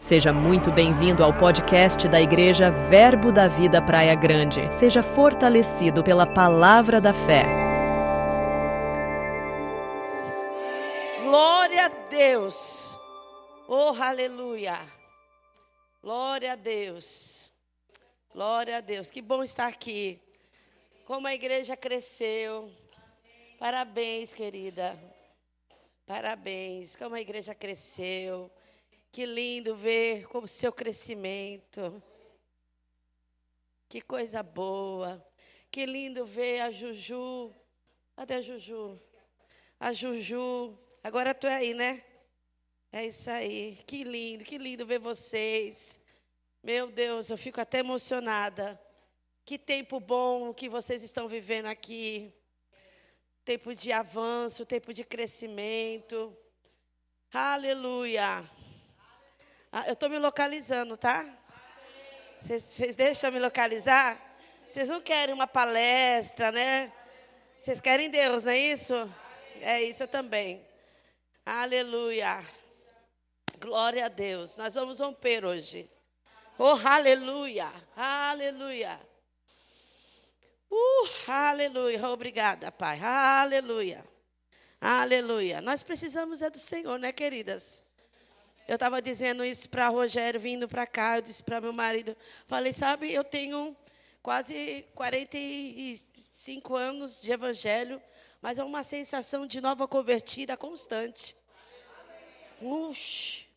Seja muito bem-vindo ao podcast da Igreja Verbo da Vida Praia Grande. Seja fortalecido pela palavra da fé. Glória a Deus. Oh, aleluia. Glória a Deus. Glória a Deus. Que bom estar aqui. Como a igreja cresceu. Parabéns, querida. Parabéns. Como a igreja cresceu. Que lindo ver como o seu crescimento. Que coisa boa. Que lindo ver a Juju. Cadê a Juju? A Juju. Agora tu é aí, né? É isso aí. Que lindo ver vocês. Meu Deus, eu fico até emocionada. Que tempo bom que vocês estão vivendo aqui. Tempo de avanço, tempo de crescimento. Aleluia. Eu estou me localizando, tá? Vocês deixam eu me localizar? Vocês não querem uma palestra, né? Vocês querem Deus, não é isso? É isso eu também. Aleluia. Glória a Deus. Nós vamos romper hoje. Oh, aleluia. Aleluia. Aleluia. Obrigada, Pai. Aleluia. Aleluia. Nós precisamos do Senhor, né, queridas? Eu estava dizendo isso para Rogério, vindo para cá, eu disse para meu marido, falei, sabe, eu tenho quase 45 anos de evangelho, mas é uma sensação de nova convertida constante. Hoje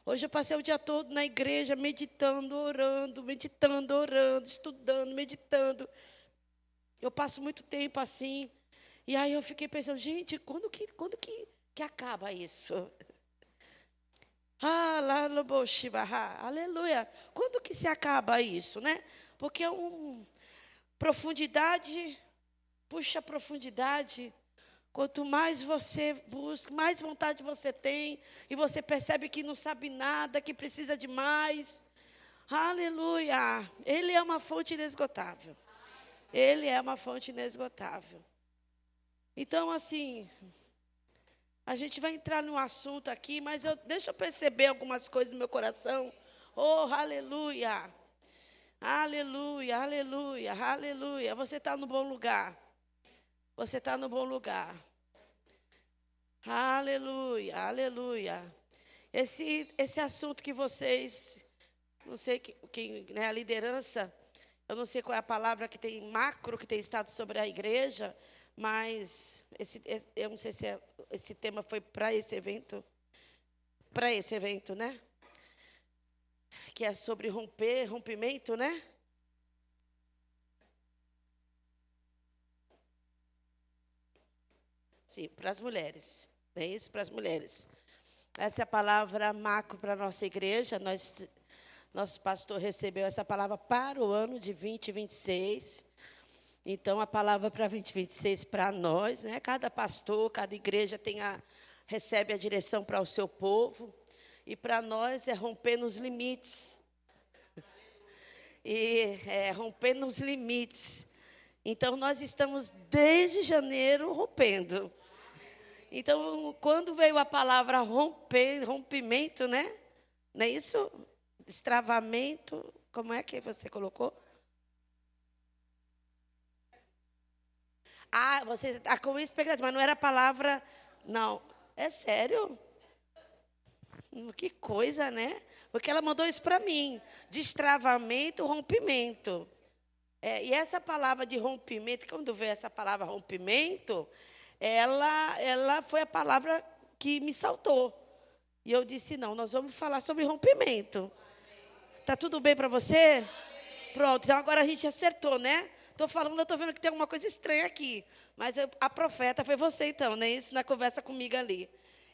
eu passei o dia todo na igreja, meditando, orando, estudando, meditando. Eu passo muito tempo assim, e aí eu fiquei pensando, gente, quando que acaba isso? Aleluia. Quando que se acaba isso, né? Porque profundidade, puxa profundidade. Quanto mais você busca, mais vontade você tem. E você percebe que não sabe nada, que precisa de mais. Aleluia. Ele é uma fonte inesgotável. Ele é uma fonte inesgotável. Então, assim... A gente vai entrar num assunto aqui, mas deixa eu perceber algumas coisas no meu coração. Oh, aleluia. Aleluia, aleluia, aleluia. Você está no bom lugar. Você está no bom lugar. Aleluia, aleluia. Esse assunto que vocês, não sei quem, né, a liderança, eu não sei qual é a palavra que tem macro, que tem estado sobre a igreja, mas eu não sei se esse tema foi para esse evento, né? Que é sobre rompimento, né? Sim, para as mulheres. É isso, para as mulheres. Essa é a palavra macro para a nossa igreja. Nosso pastor recebeu essa palavra para o ano de 2026. Então, a palavra para 2026 para nós, né? Cada pastor, cada igreja recebe a direção para o seu povo. E para nós é romper nos limites. Romper nos limites. Então, nós estamos desde janeiro rompendo. Então, quando veio a palavra rompimento, né? Não é isso? Destravamento, como é que você colocou? Você está com expectativa, mas não era a palavra... Não, é sério? Que coisa, né? Porque ela mandou isso para mim. Destravamento, rompimento. E essa palavra de rompimento, quando veio essa palavra rompimento, ela foi a palavra que me saltou. E eu disse, não, nós vamos falar sobre rompimento. Está tudo bem para você? Pronto, então agora a gente acertou, né? Estou falando, eu estou vendo que tem alguma coisa estranha aqui. Mas a profeta foi você, então, né? Isso na conversa comigo ali.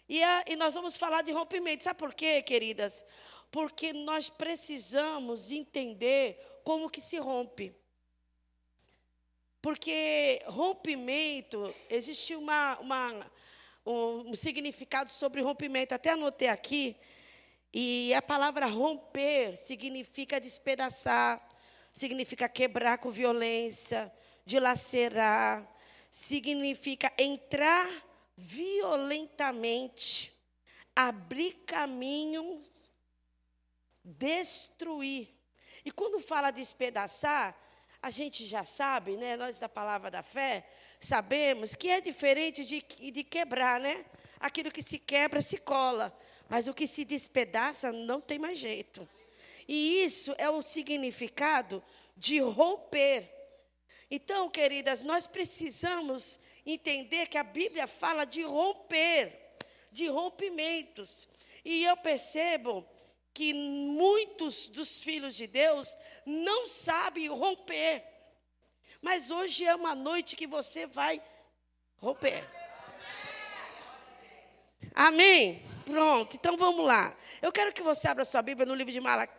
E nós vamos falar de rompimento. Sabe por quê, queridas? Porque nós precisamos entender como que se rompe. Porque rompimento, existe um significado sobre rompimento. Até anotei aqui. E a palavra romper significa despedaçar, significa quebrar com violência, dilacerar, significa entrar violentamente, abrir caminhos destruir. E quando fala despedaçar, a gente já sabe, né? Nós da palavra da fé, sabemos que é diferente de quebrar, né? Aquilo que se quebra, se cola. Mas o que se despedaça, não tem mais jeito. E isso é o significado de romper. Então, queridas, nós precisamos entender que a Bíblia fala de romper, de rompimentos. E eu percebo que muitos dos filhos de Deus não sabem romper. Mas hoje é uma noite que você vai romper. Amém? Pronto, então vamos lá. Eu quero que você abra sua Bíblia no livro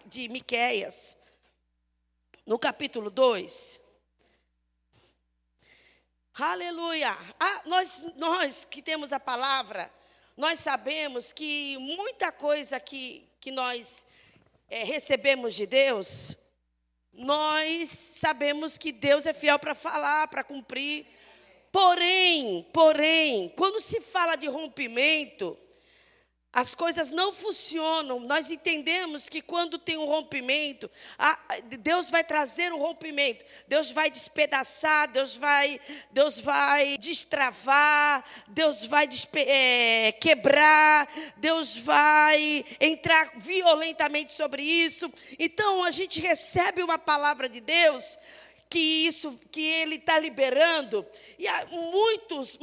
de Miqueias, no capítulo 2. Aleluia! Nós que temos a palavra, nós sabemos que muita coisa que nós recebemos de Deus, nós sabemos que Deus é fiel para falar, para cumprir. Porém, quando se fala de rompimento, as coisas não funcionam. Nós entendemos que quando tem um rompimento, Deus vai trazer um rompimento. Deus vai despedaçar, Deus vai destravar, Deus vai quebrar, Deus vai entrar violentamente sobre isso. Então, a gente recebe uma palavra de Deus que Ele está liberando. E há muitas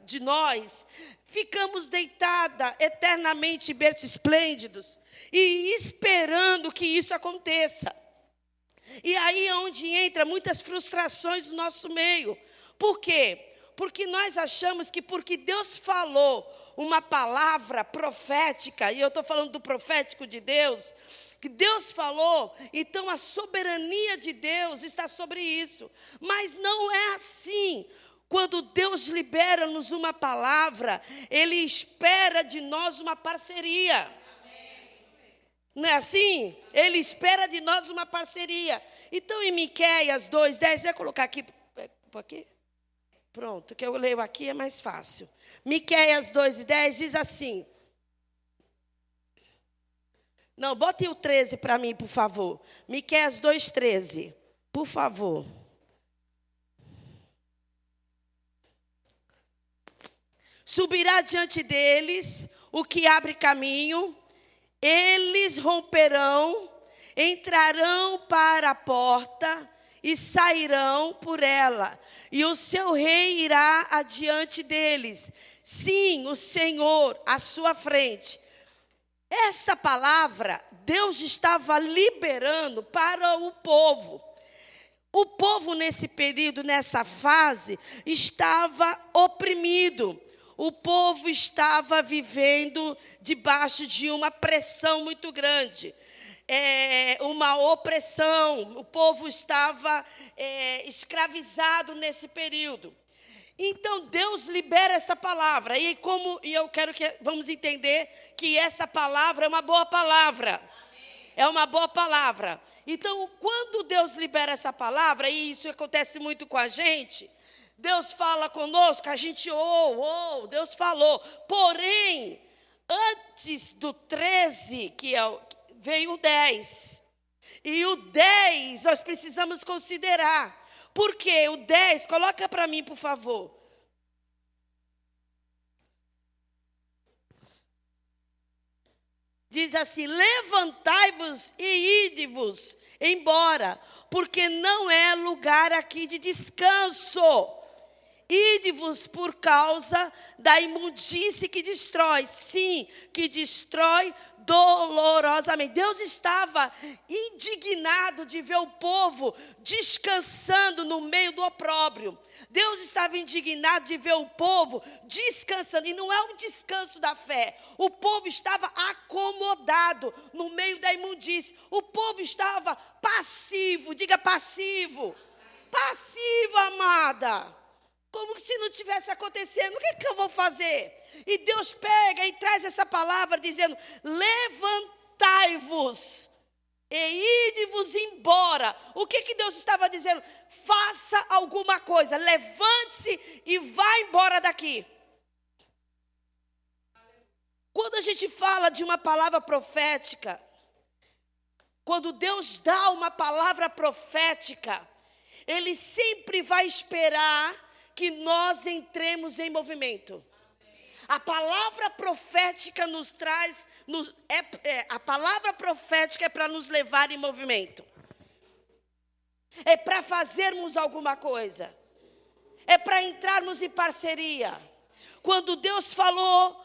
de nós ficamos deitadas eternamente em berços esplêndidos e esperando que isso aconteça. E aí é onde entra muitas frustrações no nosso meio. Por quê? Porque nós achamos que porque Deus falou uma palavra profética, e eu estou falando do profético de Deus, que Deus falou, então a soberania de Deus está sobre isso. Mas não é assim. Quando Deus libera-nos uma palavra, Ele espera de nós uma parceria. Não é assim? Ele espera de nós uma parceria. Então, em Miqueias 2:10, vai colocar aqui. Pronto, que eu leio aqui é mais fácil. Miqueias 2:10 diz assim. Não, bote o 13 para mim, por favor. Miqueias 2:13, por favor. Subirá diante deles o que abre caminho, eles romperão, entrarão para a porta e sairão por ela, e o seu rei irá adiante deles. Sim, o Senhor à sua frente. Essa palavra, Deus estava liberando para o povo. O povo, nesse período, nessa fase, estava oprimido. O povo estava vivendo debaixo de uma pressão muito grande. Uma opressão. O povo estava escravizado nesse período. Então, Deus libera essa palavra. E eu quero que vamos entender que essa palavra é uma boa palavra. Amém. É uma boa palavra. Então, quando Deus libera essa palavra, e isso acontece muito com a gente, Deus fala conosco, a gente Deus falou. Porém, antes do 13, veio o 10. E o 10 nós precisamos considerar. Porque o 10, coloca para mim, por favor. Diz assim: levantai-vos e ide-vos embora, porque não é lugar aqui de descanso. Ide-vos por causa da imundície que destrói. Sim, que destrói dolorosamente. Deus estava indignado de ver o povo descansando no meio do opróbrio. Deus estava indignado de ver o povo descansando. E não é um descanso da fé. O povo estava acomodado no meio da imundície. O povo estava passivo. Diga passivo. Passivo, amada. Como se não tivesse acontecendo. O que eu vou fazer? E Deus pega e traz essa palavra dizendo: levantai-vos e ide-vos embora. O que Deus estava dizendo? Faça alguma coisa. Levante-se e vá embora daqui. Quando a gente fala de uma palavra profética, quando Deus dá uma palavra profética, Ele sempre vai esperar que nós entremos em movimento. A palavra profética nos traz, a palavra profética é para nos levar em movimento. É para fazermos alguma coisa. É para entrarmos em parceria. Quando Deus falou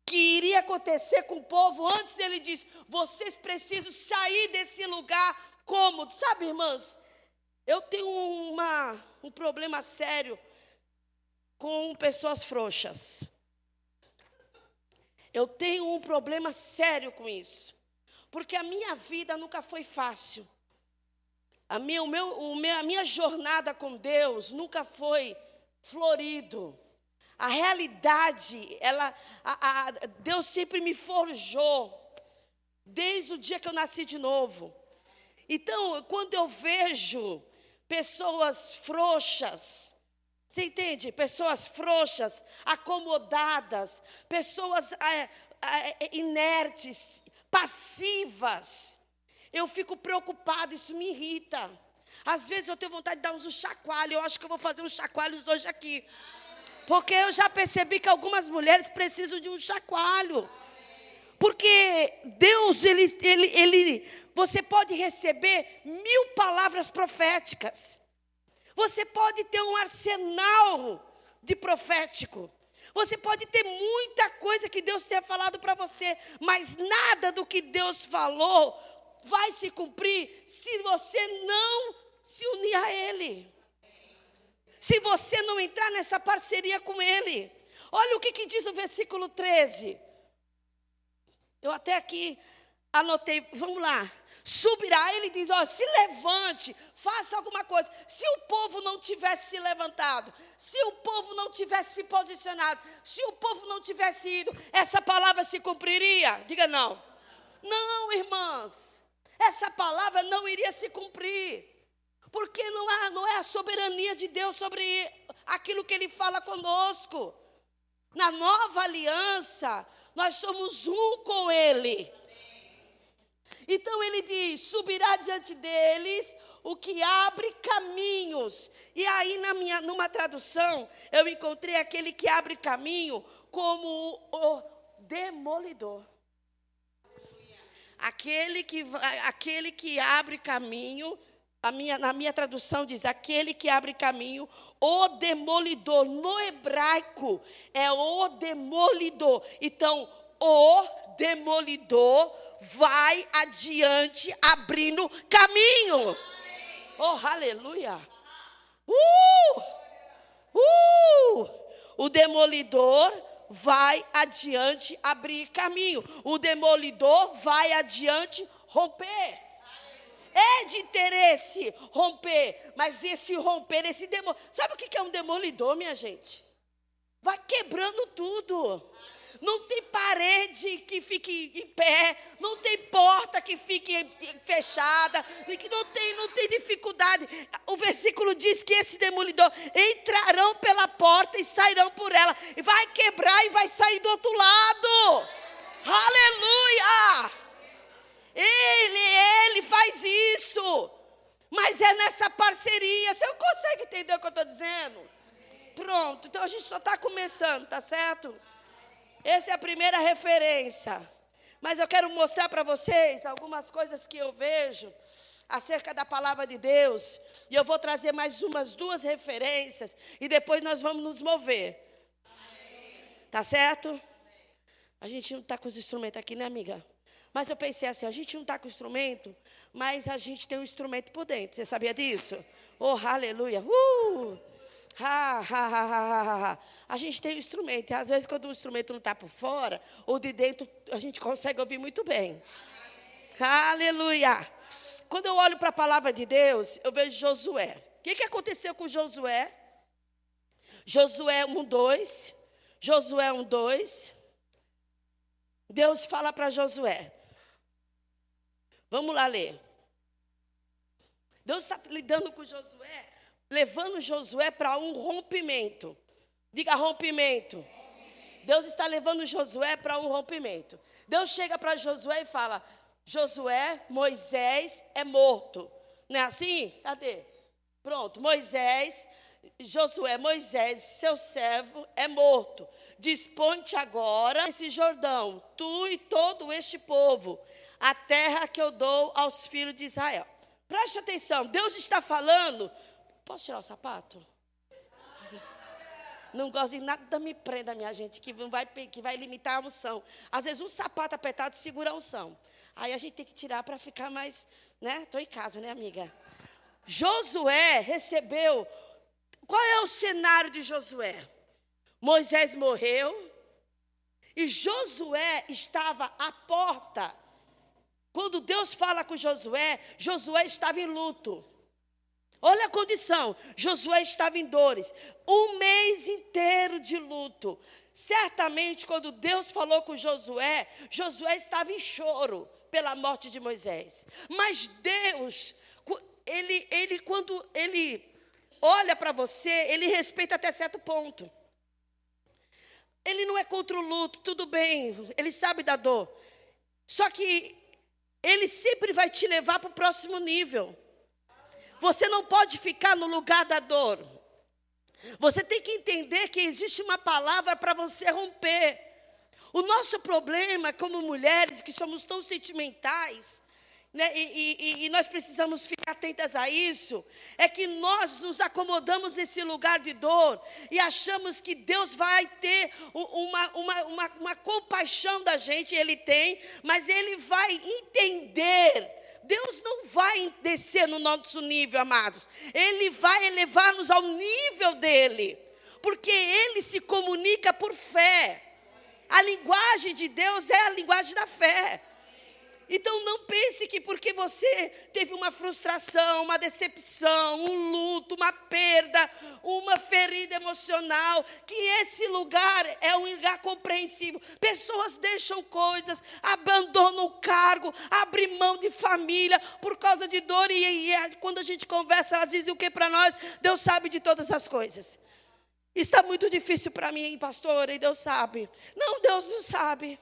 que iria acontecer com o povo, antes Ele disse, vocês precisam sair desse lugar cômodo. Sabe, irmãs, eu tenho um problema sério com pessoas frouxas. Eu tenho um problema sério com isso. Porque a minha vida nunca foi fácil. A minha jornada com Deus nunca foi florido. A realidade, Deus sempre me forjou. Desde o dia que eu nasci de novo. Então, quando eu vejo pessoas frouxas, você entende? Pessoas frouxas, acomodadas, pessoas inertes, passivas. Eu fico preocupada, isso me irrita. Às vezes eu tenho vontade de dar uns chacoalhos. Eu acho que eu vou fazer uns chacoalhos hoje aqui. Porque eu já percebi que algumas mulheres precisam de um chacoalho. Porque Deus, você pode receber 1000 palavras proféticas. Você pode ter um arsenal de profético. Você pode ter muita coisa que Deus tenha falado para você. Mas nada do que Deus falou vai se cumprir se você não se unir a Ele. Se você não entrar nessa parceria com Ele. Olha o que diz o versículo 13. Eu até aqui anotei, vamos lá. Subirá, ele diz, ó, se levante, faça alguma coisa. Se o povo não tivesse se levantado, se o povo não tivesse se posicionado, se o povo não tivesse ido, essa palavra se cumpriria? Diga não. Não, irmãs, essa palavra não iria se cumprir. Porque não é a soberania de Deus sobre aquilo que Ele fala conosco. Na nova aliança, nós somos um com Ele. Então Ele diz, subirá diante deles o que abre caminhos. E aí numa tradução, eu encontrei aquele que abre caminho como o demolidor. Aquele que abre caminho, na minha tradução diz, aquele que abre caminho, o demolidor. No hebraico é o demolidor. Então, o demolidor vai adiante abrindo caminho. Oh, aleluia. O demolidor vai adiante abrir caminho. O demolidor vai adiante romper. É de interesse romper, mas esse romper, sabe o que é um demolidor, minha gente? Vai quebrando tudo. Não tem parede que fique em pé, não tem porta que fique fechada, não tem dificuldade. O versículo diz que esse demolidor entrarão pela porta e sairão por ela. E vai quebrar e vai sair do outro lado. Aleluia! Ele faz isso. Mas é nessa parceria. Você não consegue entender o que eu estou dizendo? Pronto, então a gente só está começando, tá certo? Essa é a primeira referência. Mas eu quero mostrar para vocês algumas coisas que eu vejo acerca da palavra de Deus. E eu vou trazer mais umas 2 referências. E depois nós vamos nos mover. Tá certo? A gente não está com os instrumentos aqui, né, amiga? Mas eu pensei assim, a gente não está com o instrumento, mas a gente tem um instrumento por dentro. Você sabia disso? Oh, aleluia. A gente tem um instrumento. E às vezes, quando o instrumento não está por fora, o de dentro, a gente consegue ouvir muito bem. Aleluia. Quando eu olho para a palavra de Deus, eu vejo Josué. O que aconteceu com Josué? Josué 1:2. Josué 1:2. Deus fala para Josué. Vamos lá ler. Deus está lidando com Josué, levando Josué para um rompimento. Diga rompimento. Deus está levando Josué para um rompimento. Deus chega para Josué e fala: Josué, Moisés é morto. Não é assim? Cadê? Pronto, Josué, Moisés, seu servo, é morto. Dispõe-te agora esse Jordão, tu e todo este povo, a terra que eu dou aos filhos de Israel. Preste atenção, Deus está falando. Posso tirar o sapato? Não gosto de nada me prenda, minha gente, que vai limitar a unção. Às vezes um sapato apertado segura a unção. Aí a gente tem que tirar para ficar mais, né? Estou em casa, né, amiga? Josué recebeu. Qual é o cenário de Josué? Moisés morreu e Josué estava à porta. Quando Deus fala com Josué, Josué estava em luto. Olha a condição, Josué estava em dores, um mês inteiro de luto. Certamente, quando Deus falou com Josué, Josué estava em choro pela morte de Moisés. Mas Deus, quando Ele olha para você, Ele respeita até certo ponto. Ele não é contra o luto, tudo bem, Ele sabe da dor. Só que Ele sempre vai te levar para o próximo nível. Você não pode ficar no lugar da dor. Você tem que entender que existe uma palavra para você romper. O nosso problema, como mulheres que somos tão sentimentais, né, e nós precisamos ficar atentas a isso, é que nós nos acomodamos nesse lugar de dor e achamos que Deus vai ter uma compaixão da gente, Ele tem, mas Ele vai entender. Deus não vai descer no nosso nível, amados. Ele vai elevar-nos ao nível dEle. Porque Ele se comunica por fé. A linguagem de Deus é a linguagem da fé. Então não pense que porque você teve uma frustração, uma decepção, um luto, uma perda, uma ferida emocional, que esse lugar é um lugar compreensível. Pessoas deixam coisas, abandonam o cargo, abrem mão de família por causa de dor. E quando a gente conversa, elas dizem o que para nós? Deus sabe de todas as coisas. Está muito difícil para mim, pastora, e Deus sabe. Não, Deus não sabe.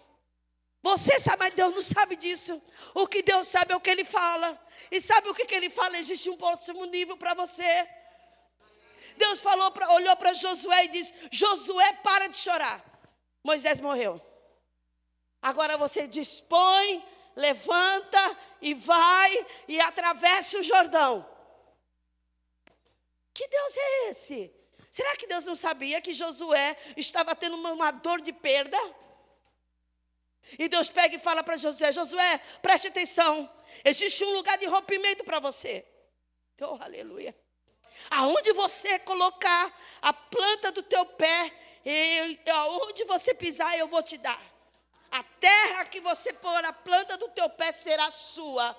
Você sabe, mas Deus não sabe disso. O que Deus sabe é o que Ele fala. E sabe o que Ele fala? Existe um próximo nível para você. Deus olhou para Josué e disse: Josué, para de chorar. Moisés morreu. Agora você dispõe, levanta e vai e atravessa o Jordão. Que Deus é esse? Será que Deus não sabia que Josué estava tendo uma dor de perda? E Deus pega e fala para Josué: Josué, preste atenção, existe um lugar de rompimento para você. Oh, aleluia. Aonde você colocar a planta do teu pé, aonde você pisar, eu vou te dar. A terra que você pôr a planta do teu pé será sua.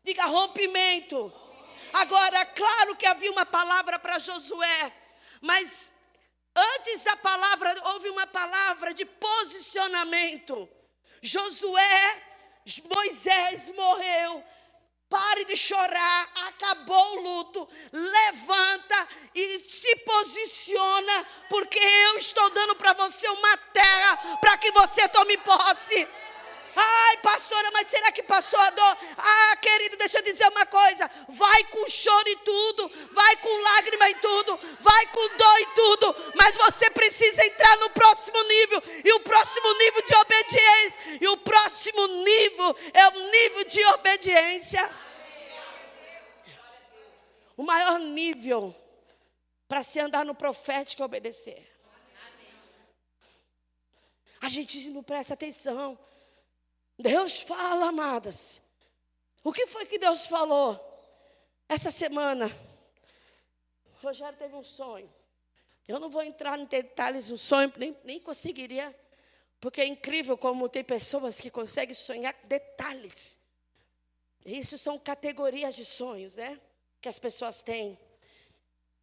Diga: rompimento. Agora, claro que havia uma palavra para Josué, mas antes da palavra, houve uma palavra de posicionamento. Moisés morreu, pare de chorar, acabou o luto, levanta e se posiciona, porque eu estou dando para você uma terra para que você tome posse. Ai, pastora, mas será que passou a dor? Ah, querido, deixa eu dizer uma coisa. Vai com choro e tudo, vai com lágrima e tudo, vai com dor e tudo, mas você precisa entrar no próximo nível. E o próximo nível de obediência, e o próximo nível é o nível de obediência. O maior nível para se andar no profético é obedecer. A gente não presta atenção. Deus fala, amadas. O que foi que Deus falou? Essa semana, Rogério teve um sonho. Eu não vou entrar em detalhes do sonho, nem conseguiria, porque é incrível como tem pessoas que conseguem sonhar detalhes. Isso são categorias de sonhos, né? Que as pessoas têm.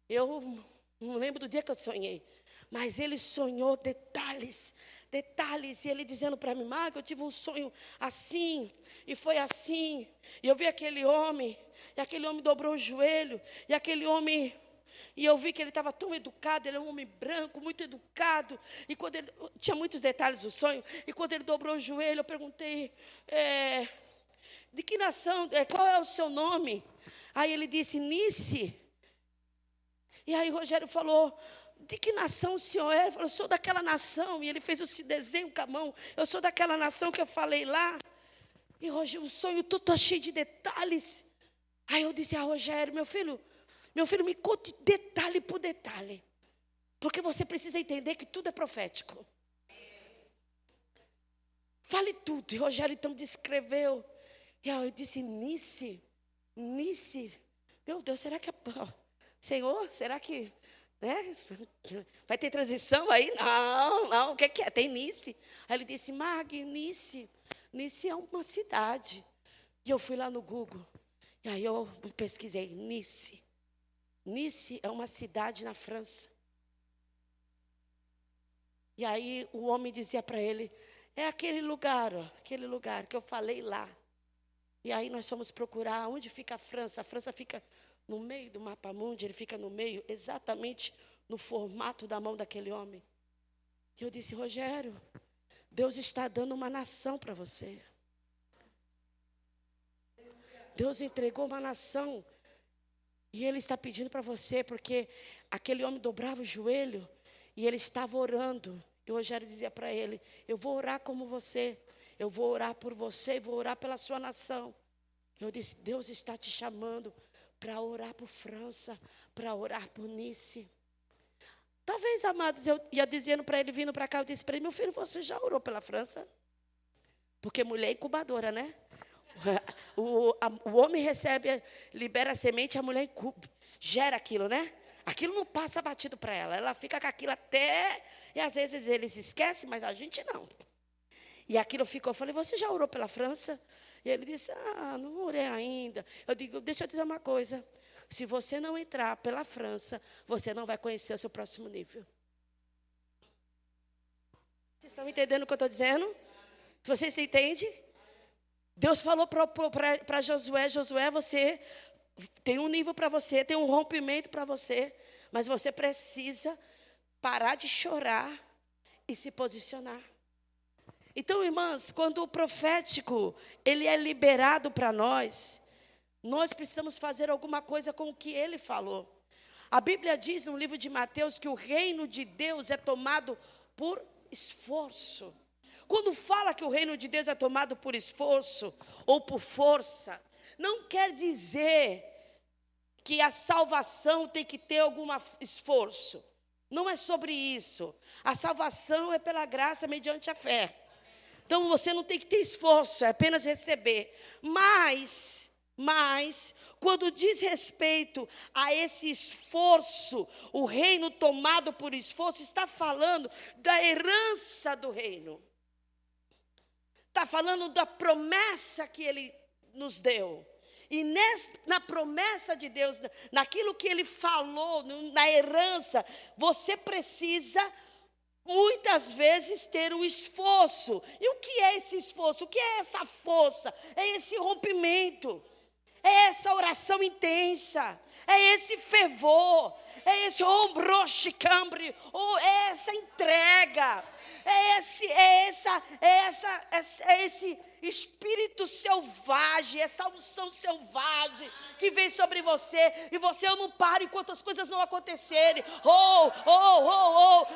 Eu não lembro do dia que eu sonhei, mas ele sonhou detalhes, e ele dizendo para mim: Marco, eu tive um sonho assim, e foi assim, e eu vi aquele homem, e aquele homem dobrou o joelho, e aquele homem E eu vi que ele estava tão educado, ele é um homem branco, muito educado. E quando ele, tinha muitos detalhes do sonho. E quando ele dobrou o joelho, eu perguntei, de que nação, qual é o seu nome? Aí ele disse, Nice. E aí Rogério falou, de que nação o senhor é? Ele falou, eu sou daquela nação. E ele fez esse desenho com a mão. Eu sou daquela nação que eu falei lá. E Rogério, o sonho todo está cheio de detalhes. Aí eu disse a Rogério, meu filho, me conte detalhe por detalhe. Porque você precisa entender que tudo é profético. Fale tudo. E Rogério então descreveu. E aí eu disse, Nice. Meu Deus, será que Senhor, será que vai ter transição aí? Não, o que é? Tem Nice. Aí ele disse, Mag, Nice é uma cidade. E eu fui lá no Google. E aí eu pesquisei, Nice é uma cidade na França. E aí o homem dizia para ele, é aquele lugar que eu falei lá. E aí nós fomos procurar onde fica a França. A França fica no meio do mapa mundi, ele fica no meio, exatamente no formato da mão daquele homem. E eu disse, Rogério, Deus está dando uma nação para você. Deus entregou uma nação. E Ele está pedindo para você, porque aquele homem dobrava o joelho e ele estava orando. E o Rogério dizia para ele, eu vou orar como você. Eu vou orar por você e vou orar pela sua nação. Eu disse, Deus está te chamando para orar por França, para orar por Nice. Talvez, amados, eu ia dizendo para ele, vindo para cá, eu disse para ele, meu filho, você já orou pela França? Porque mulher é incubadora, né? O homem recebe, libera a semente, a mulher gera aquilo, né? Aquilo não passa batido para ela. Ela fica com aquilo até... E às vezes eles esquecem, mas a gente não. E aquilo ficou, eu falei, você já orou pela França? E ele disse, não orei ainda. Eu digo, deixa eu dizer uma coisa. Se você não entrar pela França, você não vai conhecer o seu próximo nível. Vocês estão entendendo o que eu estou dizendo? Vocês entendem? Deus falou para Josué, você tem um nível para você, tem um rompimento para você, mas você precisa parar de chorar e se posicionar. Então, irmãs, quando o profético, ele é liberado para nós precisamos fazer alguma coisa com o que ele falou. A Bíblia diz no livro de Mateus que o reino de Deus é tomado por esforço. Quando fala que o reino de Deus é tomado por esforço ou por força, não quer dizer que a salvação tem que ter algum esforço. Não é sobre isso. A salvação é pela graça mediante a fé. Então você não tem que ter esforço, é apenas receber. Mas, quando diz respeito a esse esforço, o reino tomado por esforço, está falando da herança do reino. Está falando da promessa que Ele nos deu. E na promessa de Deus, naquilo que Ele falou, na herança, você precisa, muitas vezes, ter o esforço. E o que é esse esforço? O que é essa força? É esse rompimento. É essa oração intensa. É esse fervor. É esse ombroxicambre. Ou é essa entrega. É esse espírito selvagem, essa unção selvagem que vem sobre você, e você não para enquanto as coisas não acontecerem.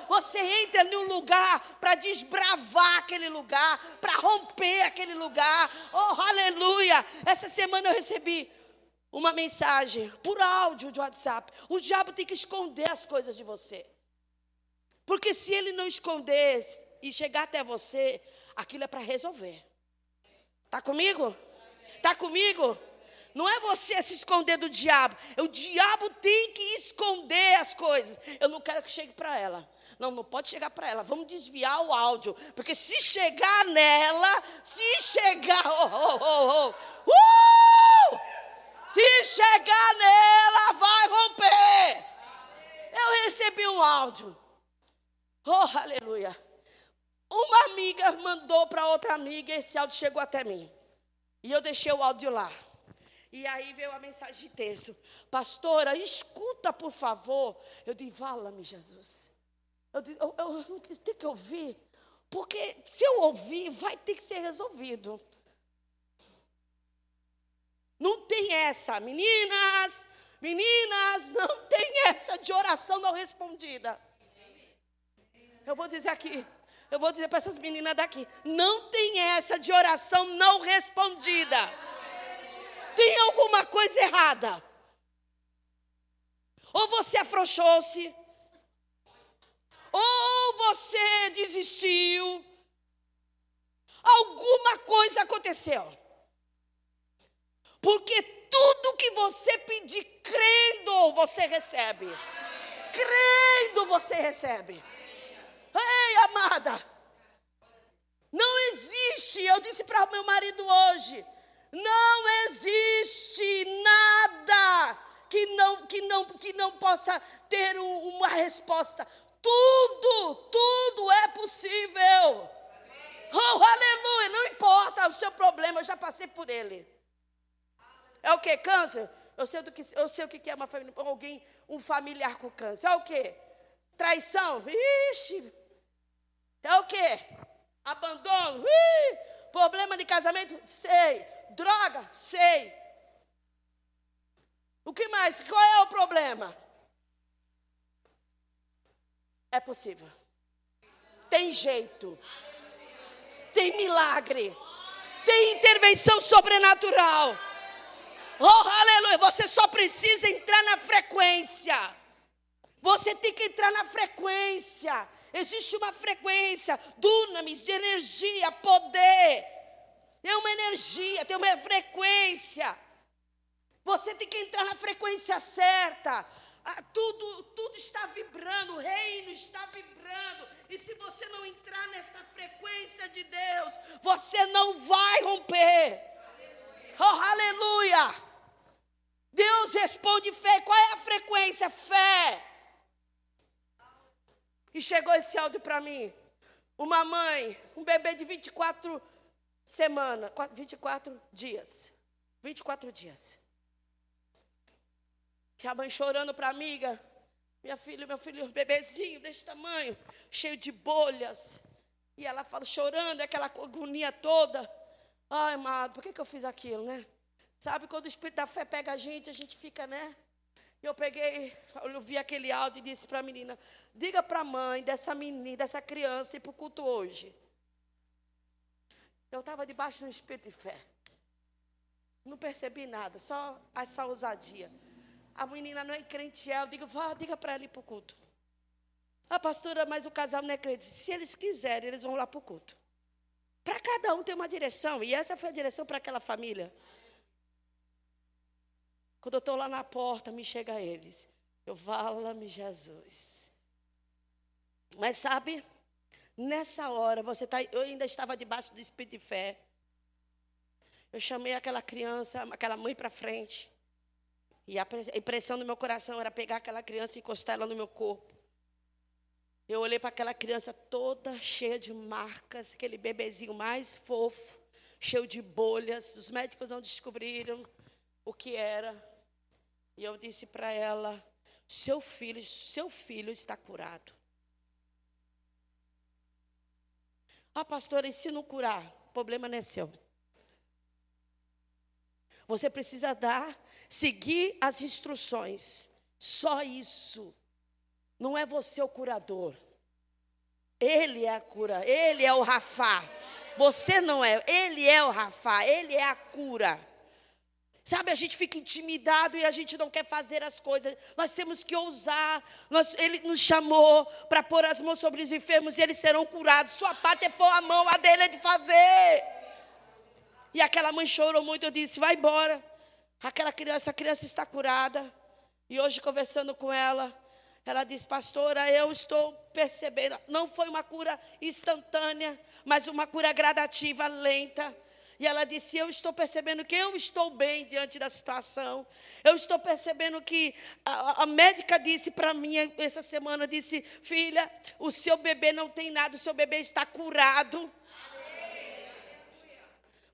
Você entra num lugar para desbravar aquele lugar, para romper aquele lugar. Oh, aleluia! Essa semana eu recebi uma mensagem por áudio de WhatsApp. O diabo tem que esconder as coisas de você. Porque se ele não esconder e chegar até você, aquilo é para resolver. Está comigo? Está comigo? Não é você se esconder do diabo. O diabo tem que esconder as coisas. Eu não quero que chegue para ela. Não pode chegar para ela. Vamos desviar o áudio. Porque se chegar nela, se chegar nela, vai romper. Eu recebi um áudio. Oh, aleluia. Uma amiga mandou para outra amiga, esse áudio chegou até mim. E eu deixei o áudio lá. E aí veio a mensagem de texto. Pastora, escuta, por favor. Eu disse, vala-me, Jesus. Eu tenho que ouvir. Porque se eu ouvir, vai ter que ser resolvido. Não tem essa, meninas, não tem essa de oração não respondida. Eu vou dizer para essas meninas daqui, não tem essa de oração não respondida. Tem alguma coisa errada. Ou você afrouxou-se, ou você desistiu. Alguma coisa aconteceu. Porque tudo que você pedir, crendo, você recebe. Crendo, você recebe. Ei, amada, não existe, eu disse para o meu marido hoje, não existe nada que não possa ter uma resposta. Tudo é possível. Oh, aleluia, não importa o seu problema, eu já passei por ele. É o que? Câncer? Eu sei o que é uma família, um familiar com câncer. É o que? Traição? Ixi. É o que? Abandono? Problema de casamento? Sei. Droga? Sei. O que mais? Qual é o problema? É possível. Tem jeito. Tem milagre. Tem intervenção sobrenatural. Oh, aleluia. Você só precisa entrar na frequência. Você tem que entrar na frequência. Existe uma frequência, dunamis, de energia, poder. É uma energia, tem uma frequência. Você tem que entrar na frequência certa. Tudo está vibrando, o reino está vibrando. E se você não entrar nessa frequência de Deus, você não vai romper. Oh, aleluia! Deus responde fé. Qual é a frequência? Fé. E chegou esse áudio para mim. Uma mãe, um bebê de 24 semanas, 24 dias. 24 dias. Que a mãe chorando para a amiga. Meu filho, um bebezinho desse tamanho, cheio de bolhas. E ela fala, chorando, aquela agonia toda. Ai, amado, por que eu fiz aquilo, né? Sabe, quando o Espírito da fé pega a gente fica, né? Eu vi aquele áudio e disse para a menina, diga para a mãe dessa criança ir para o culto hoje. Eu estava debaixo do Espírito de fé. Não percebi nada, só essa ousadia. A menina não é crente, eu digo, diga para ela ir para o culto. Ah, pastora, mas o casal não é crente. Se eles quiserem, eles vão lá para o culto. Para cada um tem uma direção, e essa foi a direção para aquela família. Quando eu estou lá na porta, me chega eles. Eu vala-me Jesus. Mas sabe, nessa hora, eu ainda estava debaixo do Espírito de fé. Eu chamei aquela criança, aquela mãe para frente. E a impressão do meu coração era pegar aquela criança e encostar ela no meu corpo. Eu olhei para aquela criança toda cheia de marcas, aquele bebezinho mais fofo, cheio de bolhas. Os médicos não descobriram o que era. E eu disse para ela, seu filho está curado. Ah, pastora, e se não curar? O problema não é seu. Você precisa seguir as instruções. Só isso. Não é você o curador. Ele é a cura. Ele é o Rafá. Você não é. Ele é o Rafá. Ele é a cura. Sabe, a gente fica intimidado e a gente não quer fazer as coisas. Nós temos que ousar. Ele nos chamou para pôr as mãos sobre os enfermos e eles serão curados. Sua parte é pôr a mão, a dele é de fazer. E aquela mãe chorou muito. Eu disse, vai embora. Essa criança está curada. E hoje, conversando com ela, ela disse, pastora, eu estou percebendo. Não foi uma cura instantânea, mas uma cura gradativa, lenta. E ela disse, eu estou percebendo que eu estou bem diante da situação. Eu estou percebendo que a médica disse para mim essa semana, disse, filha, o seu bebê não tem nada, o seu bebê está curado.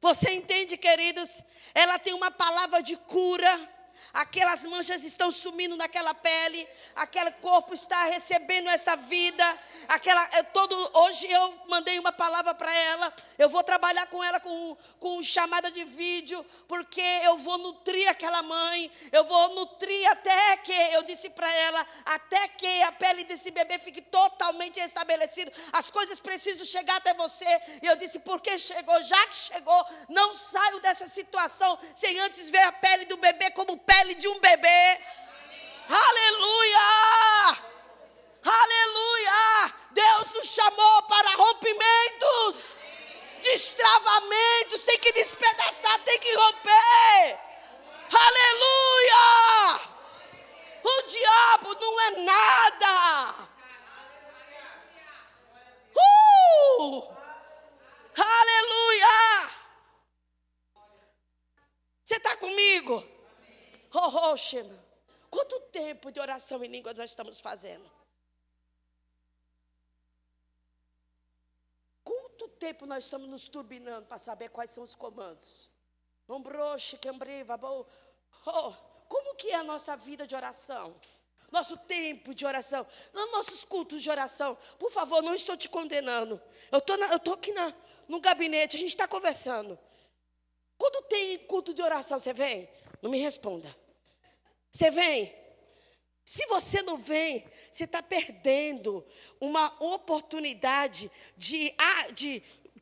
Você entende, queridos? Ela tem uma palavra de cura. Aquelas manchas estão sumindo naquela pele, aquele corpo está recebendo essa vida. Hoje eu mandei uma palavra para ela. Eu vou trabalhar com ela com chamada de vídeo, porque eu vou nutrir aquela mãe. Eu vou nutrir até que, eu disse para ela, até que a pele desse bebê fique totalmente estabelecida. As coisas precisam chegar até você. E eu disse, porque chegou, já que chegou, não saio dessa situação sem antes ver a pele do bebê como pele de um bebê. Aleluia! Aleluia! Deus nos chamou para rompimentos, destravamentos. Tem que despedaçar, tem que romper. Aleluia! O diabo não é nada. Aleluia! Você está comigo? Oh, Shema. Quanto tempo de oração em línguas nós estamos fazendo? Quanto tempo nós estamos nos turbinando para saber quais são os comandos? Como que é a nossa vida de oração? Nosso tempo de oração, nossos cultos de oração. Por favor, não estou te condenando. Eu estou aqui no gabinete, a gente está conversando. Quando tem culto de oração, você vem? Não me responda. Você vem? Se você não vem, você está perdendo uma oportunidade de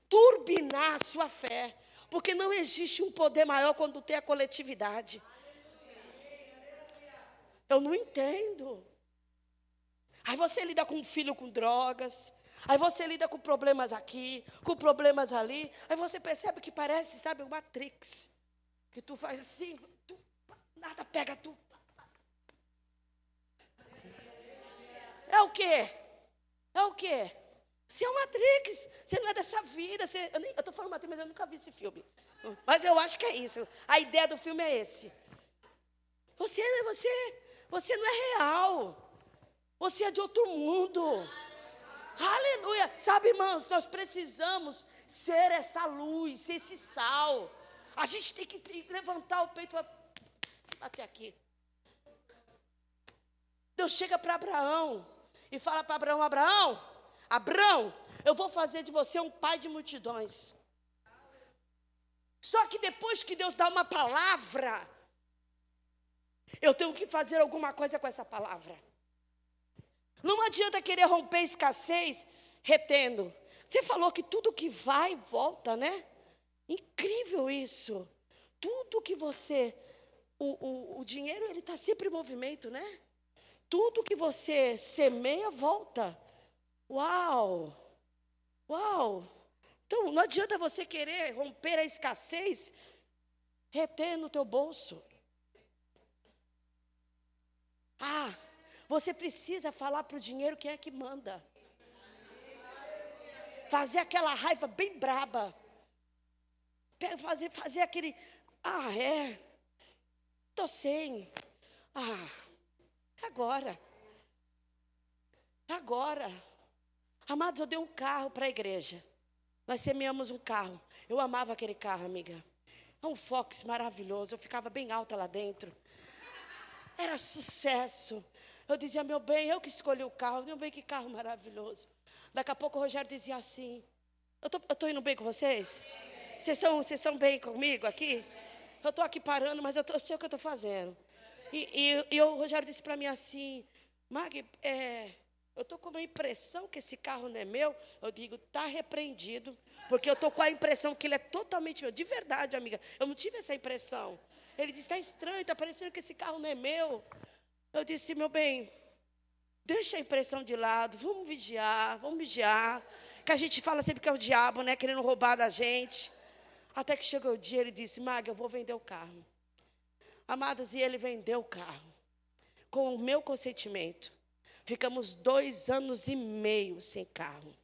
turbinar a sua fé. Porque não existe um poder maior quando tem a coletividade. Eu não entendo. Aí você lida com um filho com drogas. Aí você lida com problemas aqui, com problemas ali. Aí você percebe que parece, sabe, o Matrix. Que tu faz assim, nada pega tu. É o quê? É o quê? Você é um Matrix. Você não é dessa vida. Eu estou falando Matrix, mas eu nunca vi esse filme. Mas eu acho que é isso. A ideia do filme é esse. Você não é real. Você é de outro mundo. Aleluia. Sabe, irmãos, nós precisamos ser essa luz, ser esse sal. A gente tem que levantar o peito até aqui. Deus chega para Abraão e fala para Abraão, Abraão, eu vou fazer de você um pai de multidões. Só que depois que Deus dá uma palavra, eu tenho que fazer alguma coisa com essa palavra. Não adianta querer romper escassez retendo. Você falou que tudo que vai, volta, né? Incrível isso. Tudo que você... O dinheiro, ele está sempre em movimento, né? Tudo que você semeia, volta. Uau! Uau! Então, não adianta você querer romper a escassez retendo no teu bolso. Você precisa falar para o dinheiro quem é que manda. Fazer aquela raiva bem braba. Fazer aquele... Estou sem. Agora. Amados, eu dei um carro para a igreja. Nós semeamos um carro. Eu amava aquele carro, amiga. É um Fox maravilhoso. Eu ficava bem alta lá dentro. Era sucesso. Eu dizia, meu bem, eu que escolhi o carro. Meu bem, que carro maravilhoso. Daqui a pouco o Rogério dizia assim, eu estou indo bem com vocês? Vocês estão bem comigo aqui? Eu estou aqui parando, mas eu sei o que eu estou fazendo. E o Rogério disse para mim assim, Mag, eu estou com uma impressão que esse carro não é meu. Eu digo, está repreendido, porque eu estou com a impressão que ele é totalmente meu. De verdade, amiga, eu não tive essa impressão. Ele disse, está estranho, está parecendo que esse carro não é meu. Eu disse, meu bem, deixa a impressão de lado, vamos vigiar. Que a gente fala sempre que é o diabo, né, querendo roubar da gente. Até que chegou o dia, ele disse, Mag, eu vou vender o carro. Amados, e ele vendeu o carro. Com o meu consentimento. Ficamos 2 anos e meio sem carro.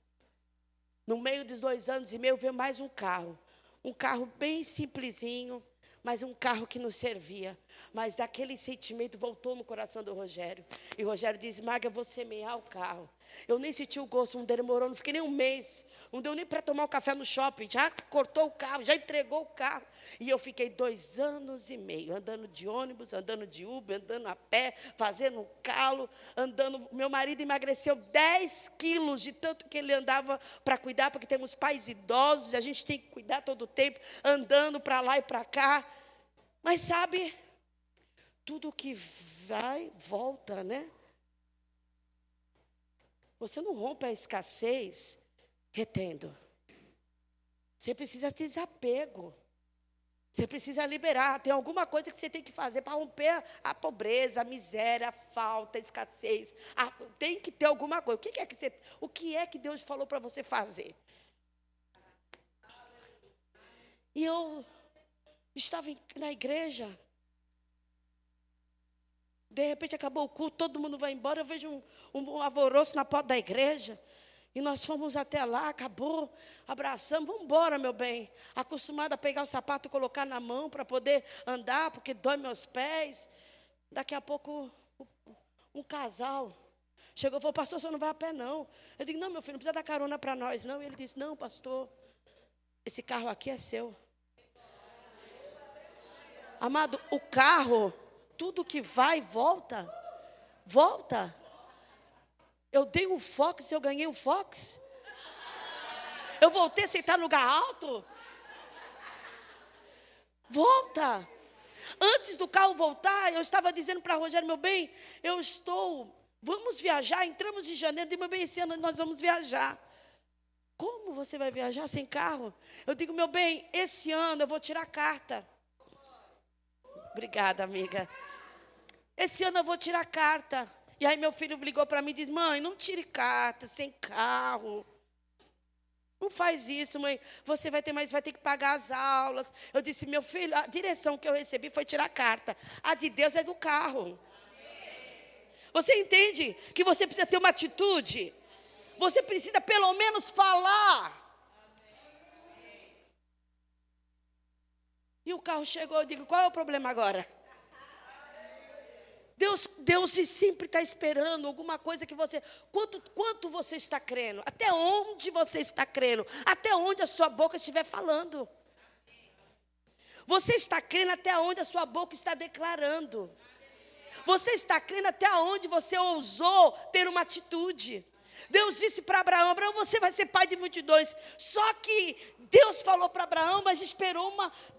No meio dos 2 anos e meio veio mais um carro. Um carro bem simplesinho, mas um carro que nos servia. Mas daquele sentimento voltou no coração do Rogério. E o Rogério disse, Maga, eu vou semear o carro. Eu nem senti o gosto, não demorou, não fiquei nem um mês. Não deu nem para tomar um café no shopping, já cortou o carro, já entregou o carro. E eu fiquei 2 anos e meio, andando de ônibus, andando de Uber, andando a pé, fazendo calo, andando. Meu marido emagreceu 10 quilos de tanto que ele andava para cuidar, porque temos pais idosos, a gente tem que cuidar todo o tempo, andando para lá e para cá. Mas sabe, tudo que vai, volta, né? Você não rompe a escassez retendo. Você precisa ter desapego. Você precisa liberar. Tem alguma coisa que você tem que fazer para romper a pobreza, a miséria, a falta, a escassez. Tem que ter alguma coisa. O que é que Deus falou para você fazer? E eu estava na igreja. De repente acabou o culto, todo mundo vai embora. Eu vejo um alvoroço na porta da igreja. E nós fomos até lá, acabou, abraçamos, vamos embora, meu bem. Acostumada a pegar o sapato e colocar na mão para poder andar, porque dói meus pés. Daqui a pouco, um casal chegou e falou, pastor, você não vai a pé, não. Eu digo, não, meu filho, não precisa dar carona para nós, não. E ele disse, não, pastor, esse carro aqui é seu. Amado, o carro, tudo que vai, volta. Volta. Eu dei um Fox e eu ganhei um Fox. Eu voltei a sentar no lugar alto. Volta. Antes do carro voltar, eu estava dizendo para Rogério, meu bem, vamos viajar, entramos em janeiro, meu bem, esse ano nós vamos viajar. Como você vai viajar sem carro? Eu digo, meu bem, esse ano eu vou tirar a carta. Obrigada, amiga. Esse ano eu vou tirar a carta. E aí meu filho ligou para mim e disse, mãe, não tire carta, sem carro. Não faz isso, mãe. Você vai ter que pagar as aulas. Eu disse, meu filho, a direção que eu recebi foi tirar a carta. A de Deus é do carro. Você entende que você precisa ter uma atitude? Você precisa pelo menos falar. E o carro chegou, eu digo, qual é o problema agora? Deus sempre está esperando alguma coisa que você... Quanto você está crendo? Até onde você está crendo? Até onde a sua boca estiver falando? Você está crendo até onde a sua boca está declarando? Você está crendo até onde você ousou ter uma atitude? Deus disse para Abraão, Abraão, você vai ser pai de multidões. Só que Deus falou para Abraão, mas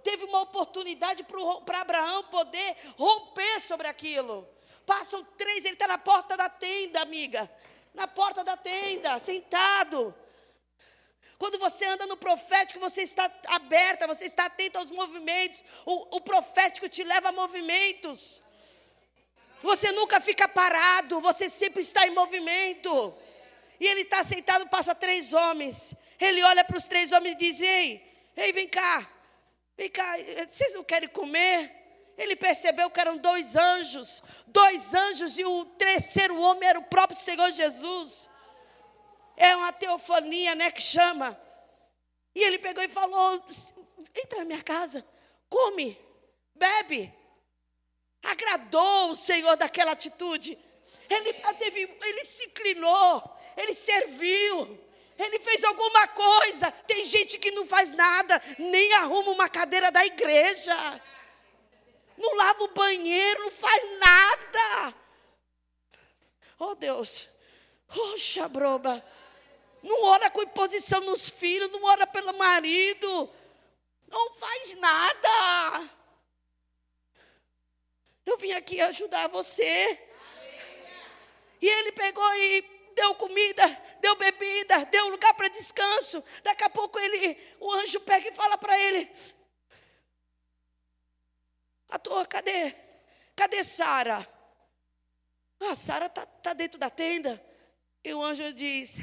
teve uma oportunidade para Abraão poder romper sobre aquilo. Passam 3, ele está na porta da tenda, amiga. Na porta da tenda, sentado. Quando você anda no profético, você está aberta, você está atenta aos movimentos. O profético te leva a movimentos. Você nunca fica parado, você sempre está em movimento. E ele está sentado, passa 3 homens. Ele olha para os 3 homens e diz, ei, vem cá, vocês não querem comer? Ele percebeu que eram 2 anjos, e o 3º homem era o próprio Senhor Jesus. É uma teofania, né, que chama. E ele pegou e falou, entra na minha casa, come, bebe. Agradou o Senhor daquela atitude. Ele se inclinou, ele serviu, ele fez alguma coisa. Tem gente que não faz nada, nem arruma uma cadeira da igreja, não lava o banheiro, não faz nada. Oh Deus, oh xabroba, não ora com imposição nos filhos, não ora pelo marido, não faz nada. Eu vim aqui ajudar você. E ele pegou e deu comida, deu bebida, deu lugar para descanso. Daqui a pouco o anjo pega e fala para ele, cadê Sara? Sara tá dentro da tenda. E o anjo diz,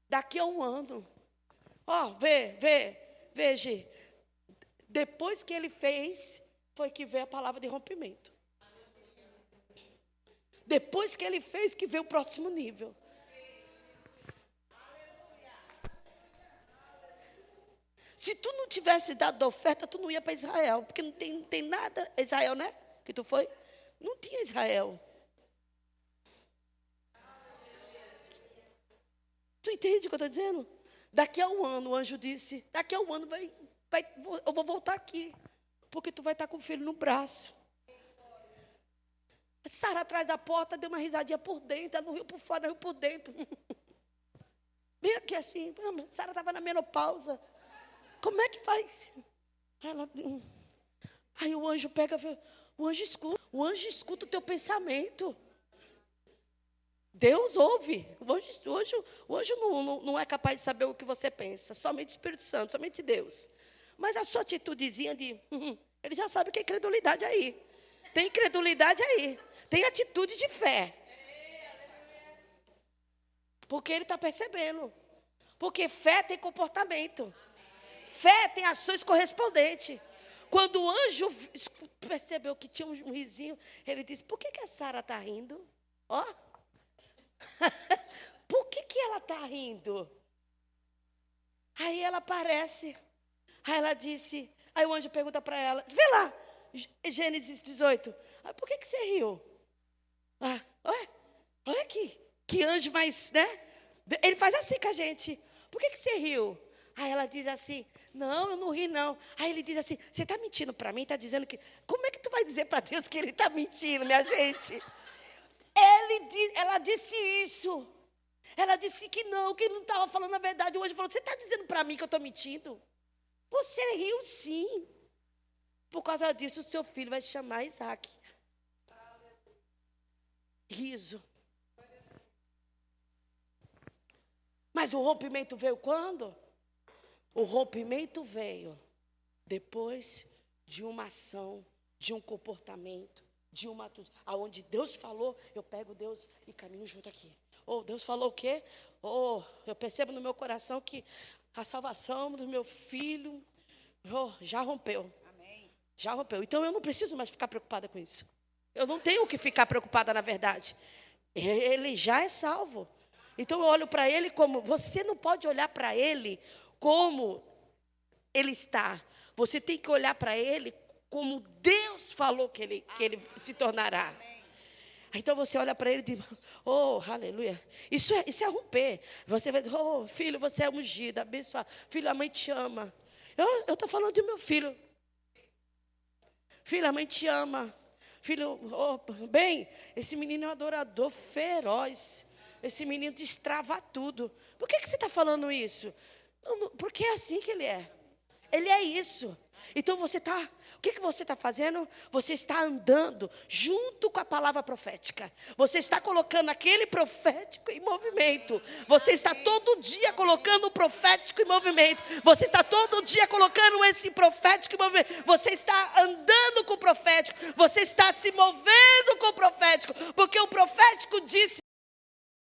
daqui a 1 ano. Veja. Depois que ele fez, foi que veio a palavra de rompimento. Depois que ele fez, que veio o próximo nível. Se tu não tivesse dado a oferta, tu não ia para Israel. Porque não tem nada. Israel, né? Que tu foi? Não tinha Israel. Tu entende o que eu estou dizendo? Daqui a um ano, o anjo disse, daqui a um ano eu vou voltar aqui, porque tu vai estar com o filho no braço. Sara atrás da porta deu uma risadinha por dentro, ela não riu por fora, ela riu por dentro. Bem aqui assim, Sara estava na menopausa. Como é que vai? Aí o anjo pega, o anjo escuta o teu pensamento. Deus ouve. O anjo não é capaz de saber o que você pensa. Somente o Espírito Santo, somente Deus. Mas a sua atitudezinha ele já sabe que é incredulidade aí. Tem incredulidade aí. Tem atitude de fé. Porque ele está percebendo. Porque fé tem comportamento. Fé tem ações correspondentes. Quando o anjo percebeu que tinha um risinho, ele disse, por que a Sara está rindo? Ó. Por que ela está rindo? Aí ela aparece. Aí ela disse, aí o anjo pergunta para ela, vê lá, Gênesis 18. Por que você riu? Olha aqui, que anjo mais, né? Ele faz assim com a gente. Por que você riu? Aí ela diz assim, não, eu não ri não. Aí ele diz assim, você está mentindo para mim? Está dizendo que... Como é que tu vai dizer para Deus que ele está mentindo, minha gente? Ela disse isso. Ela disse que não estava falando a verdade. O anjo falou, você está dizendo para mim que eu estou mentindo? Você riu sim. Por causa disso, o seu filho vai se chamar Isaac. Riso. Mas o rompimento veio quando? O rompimento veio depois de uma ação, de um comportamento, de uma atitude. Aonde Deus falou, eu pego Deus e caminho junto aqui. Deus falou o quê? Eu percebo no meu coração que a salvação do meu filho já rompeu. Amém. Já rompeu. Então eu não preciso mais ficar preocupada com isso. Eu não tenho que ficar preocupada, na verdade. Ele já é salvo. Então eu olho para ele como... Você não pode olhar para ele como ele está. Você tem que olhar para ele como Deus falou que ele se tornará. Amém. Então você olha para ele e diz, aleluia. Isso é romper. Você vai dizer, filho, você é ungido, abençoado. Filho, a mãe te ama. Eu estou falando do meu filho. Filho, a mãe te ama. Filho, esse menino é um adorador feroz. Esse menino destrava tudo. Por que você está falando isso? Porque é assim que ele é. Ele é isso. Então o que você está fazendo? Você está andando junto com a palavra profética. Você está colocando aquele profético em movimento. Você está todo dia colocando o profético em movimento. Você está todo dia colocando esse profético em movimento. Você está andando com o profético. Você está se movendo com o profético. Porque o profético disse